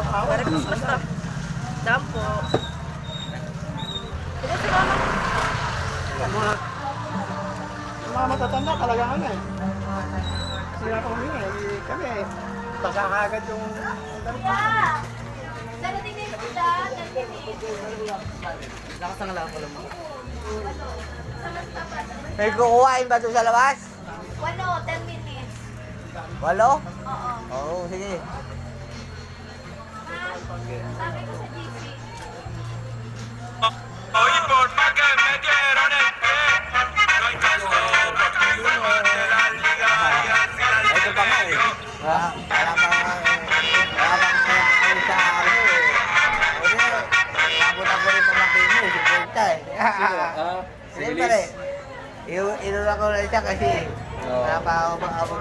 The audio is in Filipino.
Merry Christmas na. Dam po. Ito si Mama. Mga matatanda talagang ano eh. Sila pa kami eh. Kami eh. Baka kagad yung... Darating na yung pita, Lakas ng lang ko lang mo. May kukuhain ba ito sa labas? 10 minutes. 8? Oo. Oo, sige. Sabi ko sa GC. Hoy, por más que me dieron el pie, no hay caso, porque somos de la liga y al final Ito pa nga eh. Wala pa kaya sa ano eh. Kasi, napunta ko rin pa makino eh. Si Puerta eh. Hindi pa rin. Inuna ko na siya kasi wala pa ako